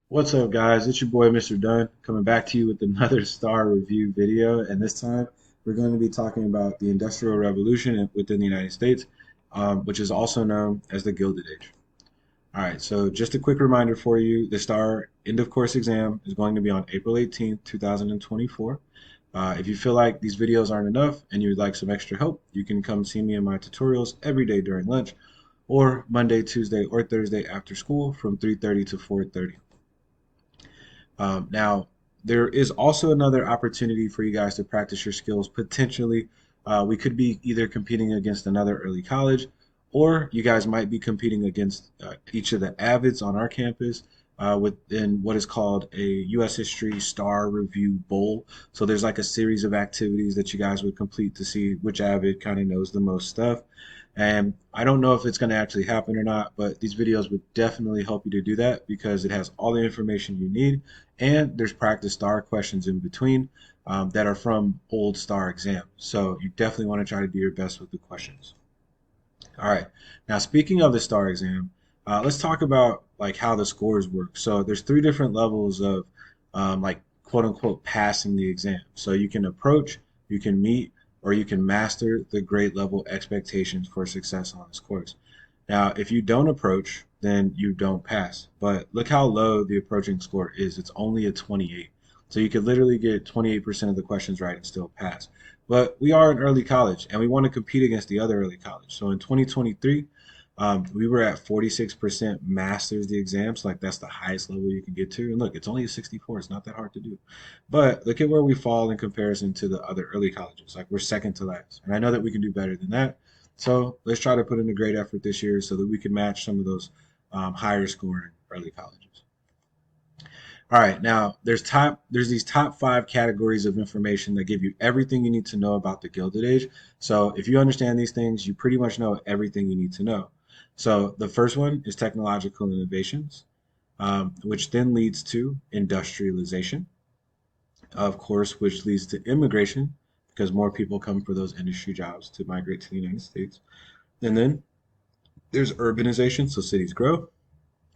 What's up, guys? It's your boy, Mr. Dunn, coming back to you with another STAAR review video. And this time, we're going to be talking about the Industrial Revolution within the United States, which is also known as the Gilded Age. All right, so just a quick reminder for you, the STAAR end of course exam is going to be on April 18th, 2024. If you feel like these videos aren't enough and you would like some extra help, you can come see me in my tutorials every day during lunch or Monday, Tuesday, or Thursday after school from 3:30 to 4:30. Now, there is also another opportunity for you guys to practice your skills. Potentially, we could be either competing against another early college, or you guys might be competing against each of the Avids on our campus within what is called a U.S. History Star Review Bowl. So there's like a series of activities that you guys would complete to see which Avid kind of knows the most stuff. And I don't know if it's going to actually happen or not, but these videos would definitely help you to do that because it has all the information you need and there's practice STAAR questions in between that are from old STAAR exams. So you definitely want to try to do your best with the questions. All right. Now, speaking of the STAAR exam, let's talk about like how the scores work. So there's three different levels of like quote unquote passing the exam. So you can approach, you can meet, or you can master the grade level expectations for success on this course. Now, if you don't approach, then you don't pass. But look how low the approaching score is. It's only a 28. So you could literally get 28% of the questions right and still pass. But we are an early college and we want to compete against the other early college. So in 2023, we were at 46% masters the exams. Like that's the highest level you can get to. And look, it's only a 64. It's not that hard to do. But look at where we fall in comparison to the other early colleges. Like we're second to last. And I know that we can do better than that. So let's try to put in a great effort this year so that we can match some of those higher scoring early colleges. All right, now there's these top five categories of information that give you everything you need to know about the Gilded Age. So if you understand these things, you pretty much know everything you need to know. So the first one is technological innovations, which then leads to industrialization, of course, which leads to immigration because more people come for those industry jobs to migrate to the United States. And then there's urbanization, so cities grow.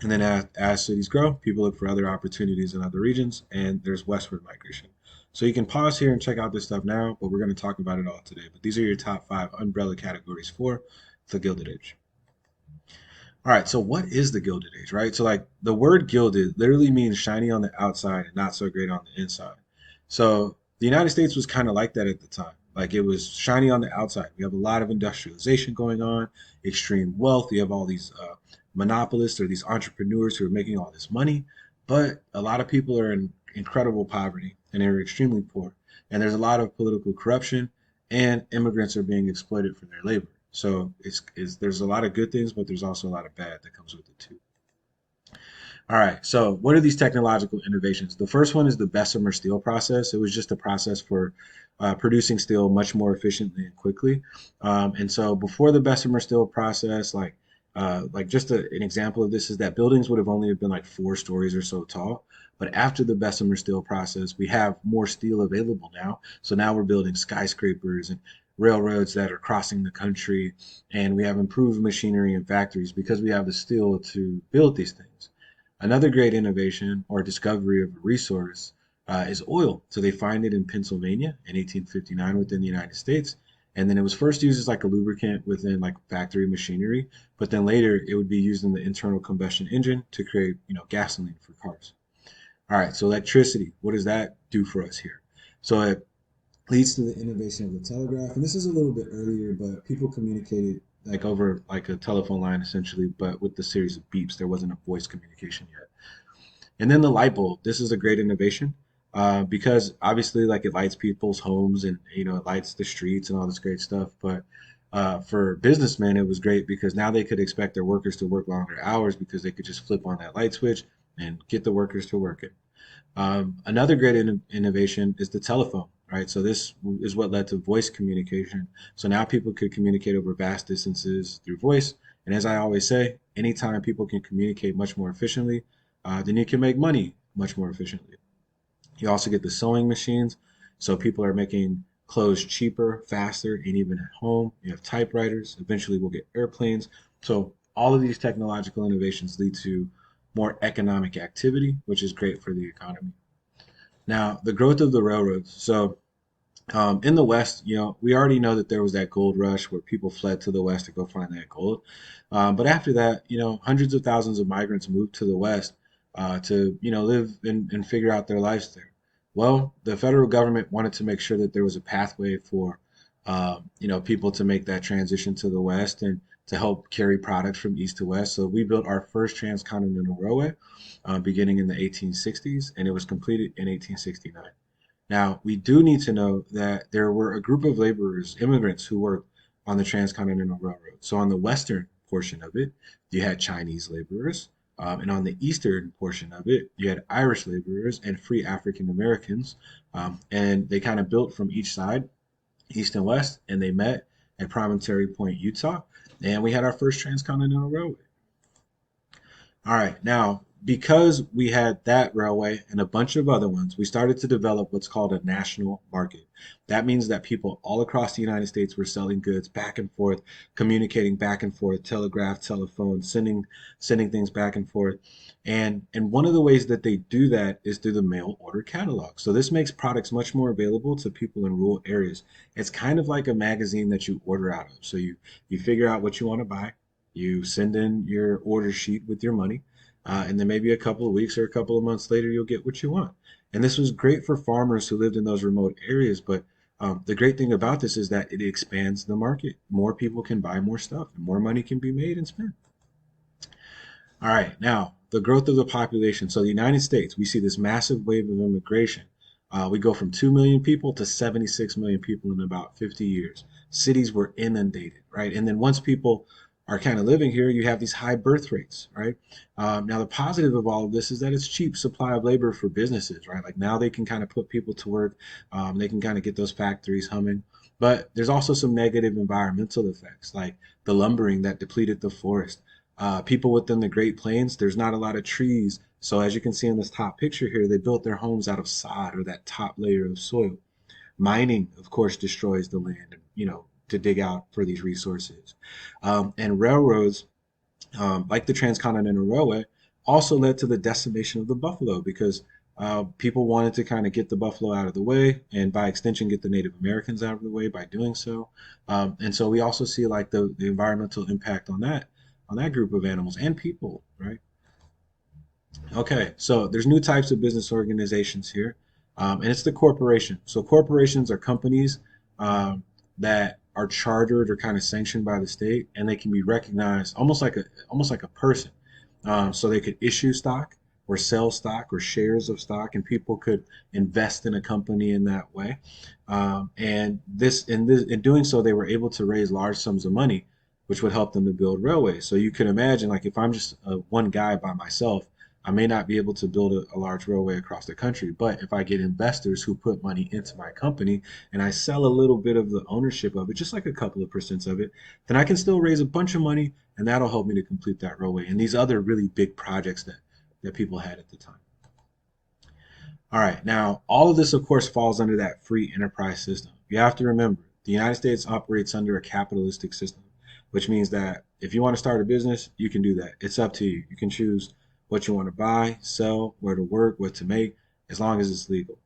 And then as cities grow, people look for other opportunities in other regions, and there's westward migration. So you can pause here and check out this stuff now, but we're going to talk about it all today. But these are your top five umbrella categories for the Gilded Age. All right, so what is the Gilded Age, right? So like the word gilded literally means shiny on the outside and not so great on the inside. So the United States was kind of like that at the time. Like it was shiny on the outside. We have a lot of industrialization going on, extreme wealth. You have all these monopolists or these entrepreneurs who are making all this money, but a lot of people are in incredible poverty and they're extremely poor. And there's a lot of political corruption, and immigrants are being exploited for their labor. So there's a lot of good things, but there's also a lot of bad that comes with it too. All right. So, what are these technological innovations? The first one is the Bessemer steel process. It was just a process for producing steel much more efficiently and quickly. And so, before the Bessemer steel process, like just an example of this is that buildings would have only been like 4 stories or so tall. But after the Bessemer steel process, we have more steel available now. So now we're building skyscrapers and railroads that are crossing the country, and we have improved machinery and factories because we have the steel to build these things. Another great innovation or discovery of a resource is oil. So they find it in Pennsylvania in 1859 within the United States. And then it was first used as like a lubricant within like factory machinery, but then later it would be used in the internal combustion engine to create, gasoline for cars. All right, so electricity, what does that do for us here? So it leads to the innovation of the telegraph. And this is a little bit earlier, but people communicated like over like a telephone line essentially, but with the series of beeps. There wasn't a voice communication yet. And then the light bulb. This is a great innovation because obviously like it lights people's homes and it lights the streets and all this great stuff. But for businessmen, it was great because now they could expect their workers to work longer hours because they could just flip on that light switch and get the workers to work it. Another great innovation is the telephone, right? So this is what led to voice communication. So now people could communicate over vast distances through voice. And as I always say, anytime people can communicate much more efficiently, then you can make money much more efficiently. You also get the sewing machines. So people are making clothes cheaper, faster, and even at home. You have typewriters. Eventually, we'll get airplanes. So all of these technological innovations lead to more economic activity, which is great for the economy. Now, the growth of the railroads. So, in the West, we already know that there was that gold rush where people fled to the West to go find that gold. But after that, hundreds of thousands of migrants moved to the West to, live and figure out their lives there. Well, the federal government wanted to make sure that there was a pathway for, people to make that transition to the West and to help carry products from East to West. So we built our first transcontinental railway beginning in the 1860s, and it was completed in 1869. Now, we do need to know that there were a group of laborers, immigrants, who worked on the Transcontinental Railroad. So, on the western portion of it, you had Chinese laborers, and on the eastern portion of it, you had Irish laborers and free African Americans. And they kind of built from each side, east and west, and they met at Promontory Point, Utah. And we had our first transcontinental railway. All right, now because we had that railway and a bunch of other ones, we started to develop what's called a national market. That means that people all across the United States were selling goods back and forth, communicating back and forth, telegraph, telephone, sending things back and forth. And one of the ways that they do that is through the mail order catalog. So this makes products much more available to people in rural areas. It's kind of like a magazine that you order out of. So you figure out what you want to buy, you send in your order sheet with your money, and then maybe a couple of weeks or a couple of months later, you'll get what you want. And this was great for farmers who lived in those remote areas. But the great thing about this is that it expands the market. More people can buy more stuff, and more money can be made and spent. All right, now the growth of the population. So the United States, we see this massive wave of immigration. We go from 2 million people to 76 million people in about 50 years. Cities were inundated, right? And then once people are kind of living here, you have these high birth rates, right? Now, the positive of all of this is that it's cheap supply of labor for businesses, right? Like now they can kind of put people to work. They can kind of get those factories humming. But there's also some negative environmental effects, like the lumbering that depleted the forest. People within the Great Plains, there's not a lot of trees. So as you can see in this top picture here, they built their homes out of sod or that top layer of soil. Mining, of course, destroys the land, to dig out for these resources. And railroads, like the Transcontinental Railway, also led to the decimation of the buffalo because people wanted to kind of get the buffalo out of the way and by extension get the Native Americans out of the way by doing so. And so we also see like the environmental impact on that group of animals and people, right? Okay, so there's new types of business organizations here, and it's the corporation. So corporations are companies that are chartered or kind of sanctioned by the state, and they can be recognized almost like a person. So they could issue stock or sell stock or shares of stock, and people could invest in a company in that way. In doing so, they were able to raise large sums of money, which would help them to build railways. So you can imagine, like if I'm just one guy by myself, I may not be able to build a large railway across the country, but if I get investors who put money into my company and I sell a little bit of the ownership of it, just like a couple of percents of it, then I can still raise a bunch of money and that'll help me to complete that railway and these other really big projects that people had at the time. All right, now all of this, of course, falls under that free enterprise system. You have to remember the United States operates under a capitalistic system, which means that if you want to start a business, you can do that. It's up to you. You can choose what you want to buy, sell, where to work, what to make, as long as it's legal.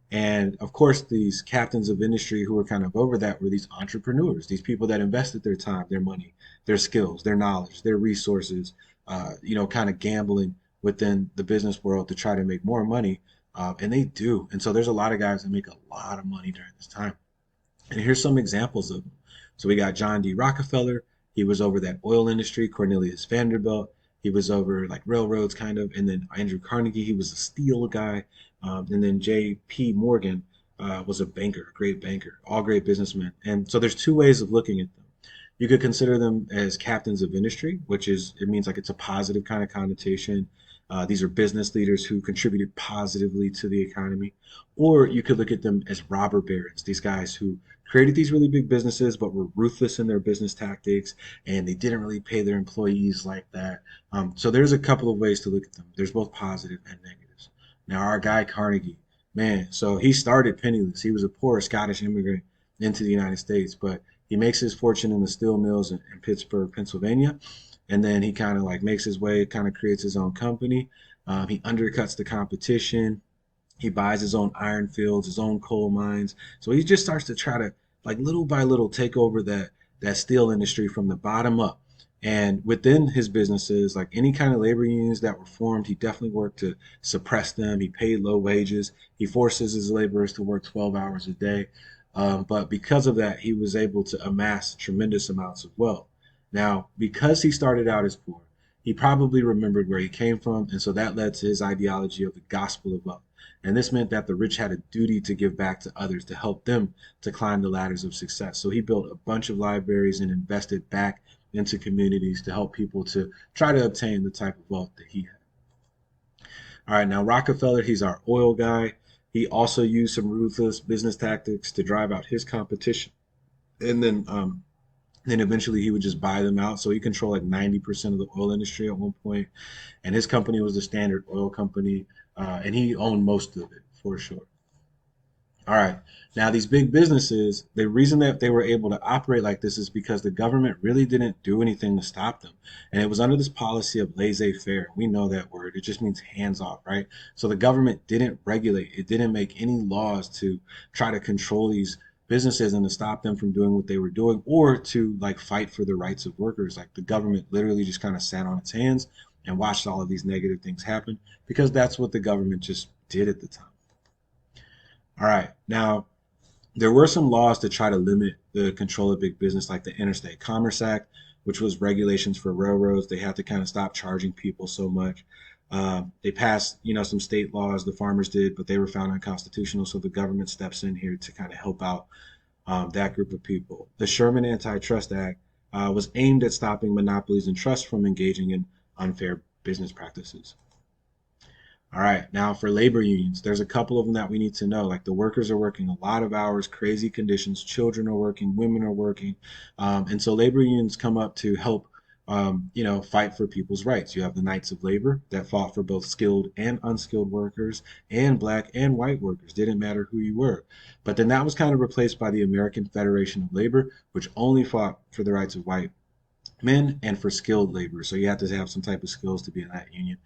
And of course, these captains of industry who were kind of over that were these entrepreneurs, these people that invested their time, their money, their skills, their knowledge, their resources, kind of gambling within the business world to try to make more money. And they do. And so there's a lot of guys that make a lot of money during this time. And here's some examples of them. So we got John D. Rockefeller. He was over that oil industry. Cornelius Vanderbilt. He was over like railroads kind of. And then Andrew Carnegie, he was a steel guy. And then J.P. Morgan was a banker, a great banker, all great businessmen. And so there's two ways of looking at them. You could consider them as captains of industry, which is, it means like it's a positive kind of connotation. These are business leaders who contributed positively to the economy. Or you could look at them as robber barons, these guys who created these really big businesses but were ruthless in their business tactics and they didn't really pay their employees like that. So there's a couple of ways to look at them. There's both positive and negatives. Now, our guy Carnegie, man, so he started penniless. He was a poor Scottish immigrant into the United States, but he makes his fortune in the steel mills in Pittsburgh, Pennsylvania. and then he kind of like makes his way, kind of creates his own company. He undercuts the competition. He buys his own iron fields, his own coal mines. So he just starts to try to, like, little by little, take over that steel industry from the bottom up. And within his businesses, like any kind of labor unions that were formed, he definitely worked to suppress them. He paid low wages. He forces his laborers to work 12 hours a day. But because of that, he was able to amass tremendous amounts of wealth. Now, because he started out as poor, he probably remembered where he came from, and so that led to his ideology of the gospel of wealth. And this meant that the rich had a duty to give back to others to help them to climb the ladders of success. So he built a bunch of libraries and invested back into communities to help people to try to obtain the type of wealth that he had. All right, now Rockefeller, he's our oil guy. He also used some ruthless business tactics to drive out his competition. And then eventually he would just buy them out. So he controlled like 90% of the oil industry at one point, and his company was the Standard Oil Company, and he owned most of it for sure. All right. Now, these big businesses, the reason that they were able to operate like this is because the government really didn't do anything to stop them. And it was under this policy of laissez faire. We know that word. It just means hands off, right? So the government didn't regulate, it didn't make any laws to try to control these businesses and to stop them from doing what they were doing or to like fight for the rights of workers. Like the government literally just kind of sat on its hands and watched all of these negative things happen because that's what the government just did at the time. All right. Now, there were some laws to try to limit the control of big business, like the Interstate Commerce Act, which was regulations for railroads. They had to kind of stop charging people so much. They passed, some state laws, the farmers did, but they were found unconstitutional. So the government steps in here to kind of help out that group of people. The Sherman Antitrust Act was aimed at stopping monopolies and trusts from engaging in unfair business practices. All right, now for labor unions, there's a couple of them that we need to know. Like the workers are working a lot of hours, crazy conditions, children are working, women are working. And so labor unions come up to help, fight for people's rights. You have the Knights of Labor that fought for both skilled and unskilled workers and black and white workers. Didn't matter who you were. But then that was kind of replaced by the American Federation of Labor, which only fought for the rights of white men and for skilled labor. So you have to have some type of skills to be in that union.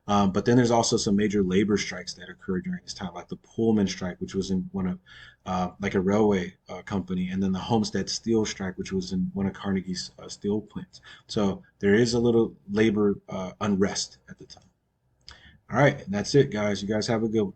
But then there's also some major labor strikes that occurred during this time, like the Pullman strike, which was in one of like a railway company, and then the Homestead Steel strike, which was in one of Carnegie's steel plants. So there is a little labor unrest at the time. All right, and that's it, guys. You guys have a good one.